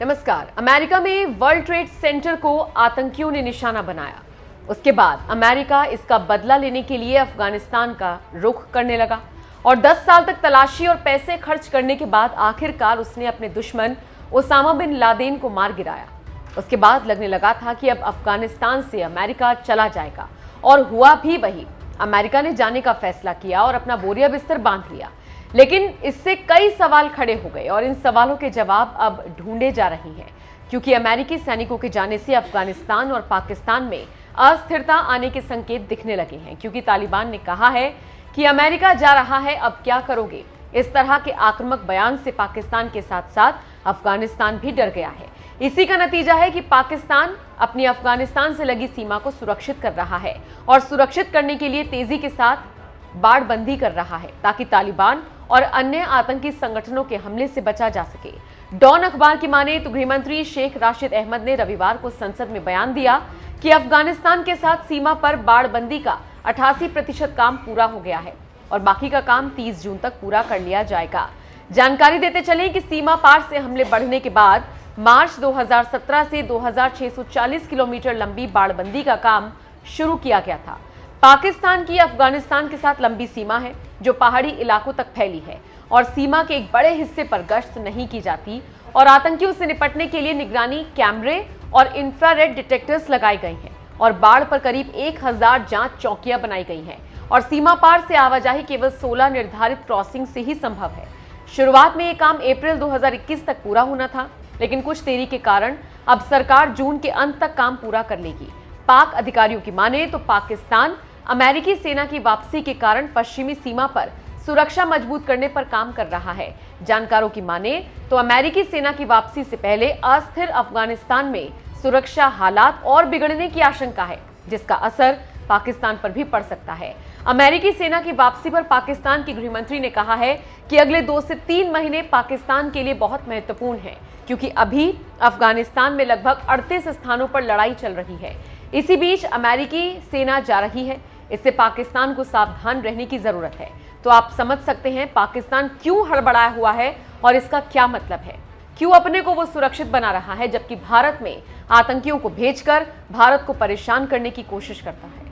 नमस्कार। अमेरिका में world trade centre को आतंकियों ने निशाना बनाया। उसके बाद अमेरिका इसका बदला लेने के लिए अफगानिस्तान का रुख करने लगा और 10 साल तक तलाशी और पैसे खर्च करने के बाद आखिरकार उसने अपने दुश्मन ओसामा बिन लादेन को मार गिराया। उसके बाद लगने लगा था कि अब अफगानिस्तान से अमेरिका चला जाएगा और हुआ भी वही। अमेरिका ने जाने का फैसला किया और अपना बोरिया बिस्तर बांध लिया। लेकिन इससे कई सवाल खड़े हो गए और इन सवालों के जवाब अब ढूंढे जा रहे हैं, क्योंकि अमेरिकी सैनिकों के जाने से अफगानिस्तान और पाकिस्तान में अस्थिरता आने के संकेत दिखने लगे हैं। क्योंकि तालिबान ने कहा है कि अमेरिका जा रहा है, अब क्या करोगे। इस तरह के आक्रामक बयान से पाकिस्तान के साथ साथ अफगानिस्तान भी डर गया है। इसी का नतीजा है कि पाकिस्तान अपनी अफगानिस्तान से लगी सीमा को सुरक्षित कर रहा है और सुरक्षित करने के लिए तेजी के साथ बाड़बंदी कर रहा है, ताकि तालिबान और अन्य आतंकी संगठनों के हमले से बचा जा सके। डॉन अखबार की माने तो गृहमंत्री शेख राशिद अहमद ने रविवार को संसद में बयान दिया कि अफगानिस्तान के साथ सीमा पर बाड़बंदी का 88% काम पूरा हो गया है और बाकी का काम 30 जून तक पूरा कर लिया जाएगा। जानकारी देते चले कि सीमा पार से हमले बढ़ने के बाद मार्च 2017 से 2640 किलोमीटर लंबी बाड़बंदी का काम शुरू किया गया था। पाकिस्तान की अफगानिस्तान के साथ लंबी सीमा है जो पहाड़ी इलाकों तक फैली है और सीमा के एक बड़े हिस्से पर गश्त नहीं की जाती और आतंकियों से निपटने के लिए निगरानी कैमरे और इंफ्रारेड डिटेक्टर्स लगाए गए हैं और बाढ़ पर करीब 1000 जांच चौकियां बनाई गई हैं और सीमा पार से आवाजाही केवल 16 निर्धारित क्रॉसिंग से ही संभव है। शुरुआत में ये काम अप्रैल 2021 तक पूरा होना था, लेकिन कुछ देरी के कारण अब सरकार जून के अंत तक काम पूरा कर लेगी। पाक अधिकारियों की माने तो पाकिस्तान अमेरिकी सेना की वापसी के कारण पश्चिमी सीमा पर सुरक्षा मजबूत करने पर काम कर रहा है। जानकारों की माने तो अमेरिकी सेना की वापसी से पहले अस्थिर अफगानिस्तान में सुरक्षा हालात और बिगड़ने की आशंका है, जिसका असर पाकिस्तान पर भी पड़ सकता है। अमेरिकी सेना की वापसी पर पाकिस्तान के गृहमंत्री ने कहा है कि अगले 2 से 3 महीने पाकिस्तान के लिए बहुत महत्वपूर्ण है, क्योंकि अभी अफगानिस्तान में लगभग 38 स्थानों पर लड़ाई चल रही है। इसी बीच अमेरिकी सेना जा रही है, इससे पाकिस्तान को सावधान रहने की जरूरत है। तो आप समझ सकते हैं पाकिस्तान क्यों हड़बड़ाया हुआ है और इसका क्या मतलब है। क्यों अपने को वो सुरक्षित बना रहा है, जबकि भारत में आतंकियों को भेजकर भारत को परेशान करने की कोशिश करता है।